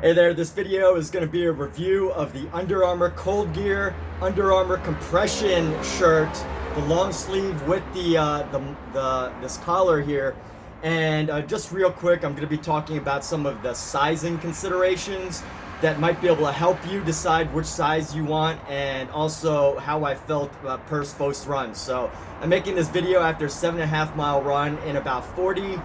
Hey there, this video is going to be a review of the Under Armour ColdGear Under Armour compression shirt, the long sleeve with this collar here. And just real quick, I'm going to be talking about some of the sizing considerations that might be able to help you decide which size you want, and also how I felt post run. So I'm making this video after a 7.5 mile run in about 47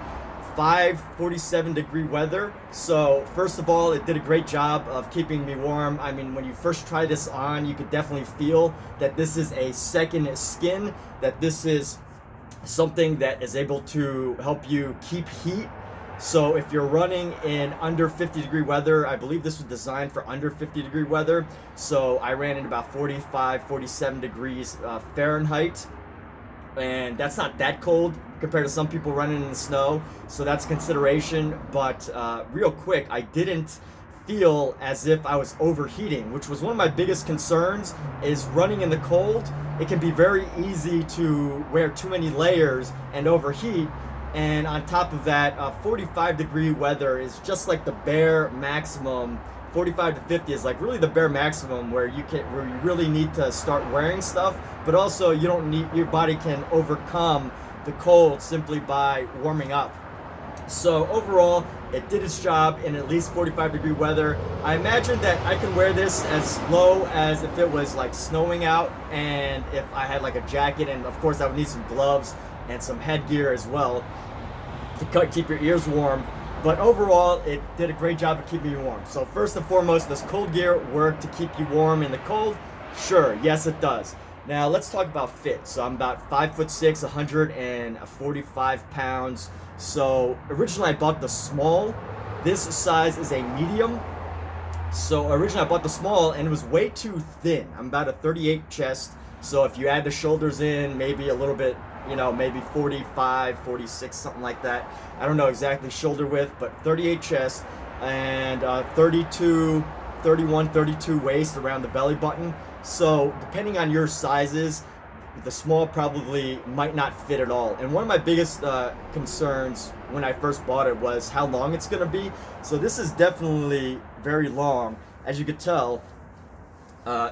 degree weather. So first of all, it did a great job of keeping me warm. I mean, when you first try this on, you could definitely feel that this is a second skin, that this is something that is able to help you keep heat. So if you're running in under 50 degree weather, I believe this was designed for under 50 degree weather. So I ran in about 47 degrees Fahrenheit. And that's not that cold compared to some people running in the snow, so that's consideration. But real quick, I didn't feel as if I was overheating, which was one of my biggest concerns. Is running in the cold, it can be very easy to wear too many layers and overheat. And on top of that, 45 degree weather is just like the bare maximum. 45 to 50 is like really the bare maximum where you really need to start wearing stuff, but also you don't need, your body can overcome the cold simply by warming up. So overall, it did its job in at least 45 degree weather. I imagine that I can wear this as low as if it was like snowing out, and if I had like a jacket, and of course I would need some gloves and some headgear as well to keep your ears warm. But overall, it did a great job of keeping you warm. So first and foremost, does ColdGear work to keep you warm in the cold? Sure, yes it does. Now let's talk about fit. So I'm about 5'6", 145 pounds. So originally I bought the small. This size is a medium. So originally I bought the small and it was way too thin. I'm about a 38 chest. So if you add the shoulders in, maybe a little bit, maybe 45, 46, something like that. I don't know exactly shoulder width, but 38 chest and 32 waist around the belly button. So depending on your sizes, the small probably might not fit at all. And one of my biggest concerns when I first bought it was how long it's gonna be. So this is definitely very long. As you could tell,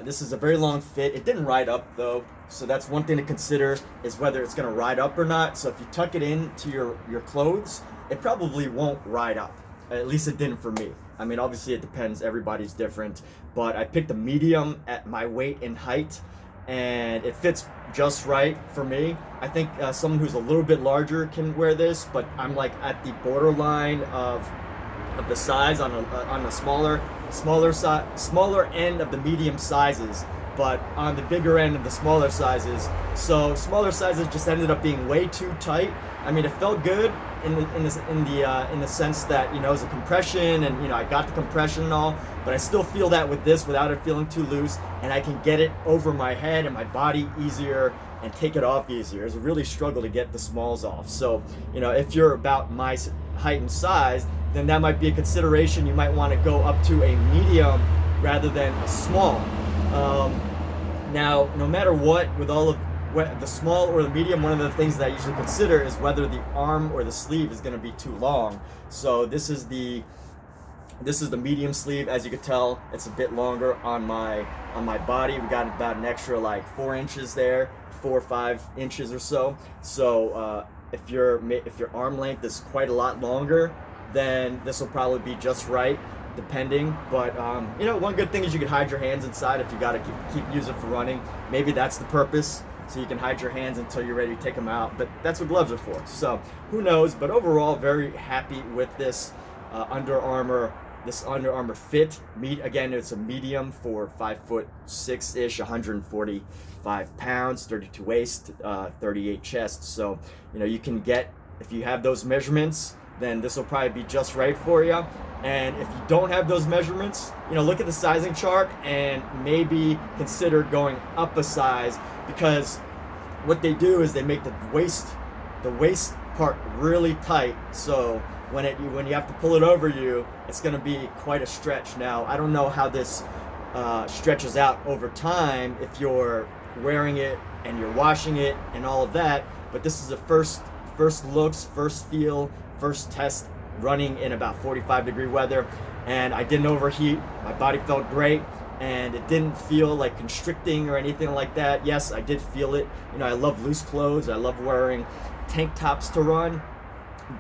this is a very long fit. It didn't ride up though, so that's one thing to consider, is whether it's going to ride up or not. So if you tuck it into your clothes, it probably won't ride up. At least it didn't for me. I mean, obviously it depends, everybody's different, but I picked a medium at my weight and height, and it fits just right for me. I think someone who's a little bit larger can wear this, but I'm like at the borderline of the size on the smaller end of the medium sizes, but on the bigger end of the smaller sizes. So smaller sizes just ended up being way too tight. I mean, it felt good in the sense that it was a compression, and I got the compression and all, but I still feel that with this without it feeling too loose, and I can get it over my head and my body easier and take it off easier. It's a really struggle to get the smalls off. So if you're about my height and size, then that might be a consideration. You might want to go up to a medium rather than a small. Now, no matter what, with all of the small or the medium, one of the things that I usually consider is whether the arm or the sleeve is going to be too long. So this is the medium sleeve. As you can tell, it's a bit longer on my body. We got about an extra like 4 inches there, 4 or 5 inches or so. So if your arm length is quite a lot longer, then this will probably be just right, depending. But one good thing is you can hide your hands inside if you got to keep using it for running. Maybe that's the purpose, so you can hide your hands until you're ready to take them out. But that's what gloves are for. So who knows? But overall, very happy with this Under Armour fit. Again, it's a medium for 5'6" 145 pounds, 32 waist, 38 chest. So you can get, if you have those measurements, then this will probably be just right for you. And if you don't have those measurements, look at the sizing chart and maybe consider going up a size, because what they do is they make the waist part really tight. So when you have to pull it over you, it's going to be quite a stretch. Now, I don't know how this stretches out over time if you're wearing it and you're washing it and all of that, but this is the first looks, first feel, first test running in about 45 degree weather. and I didn't overheat. My body felt great, and it didn't feel like constricting or anything like that. Yes, I did feel it. You know, I love loose clothes. I love wearing tank tops to run,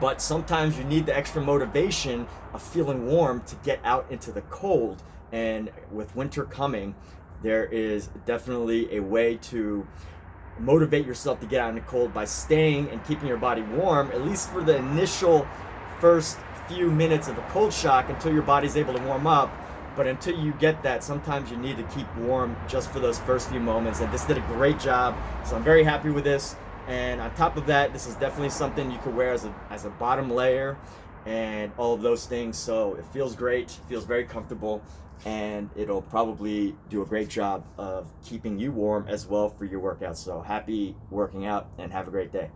but sometimes you need the extra motivation of feeling warm to get out into the cold. And with winter coming, there is definitely a way to motivate yourself to get out in the cold by staying and keeping your body warm, at least for the initial first few minutes of a cold shock until your body's able to warm up. But until you get that, sometimes you need to keep warm just for those first few moments. And this did a great job, so I'm very happy with this. And on top of that, this is definitely something you could wear as a bottom layer and all of those things. So it feels great, feels very comfortable, and it'll probably do a great job of keeping you warm as well for your workouts. So happy working out and have a great day.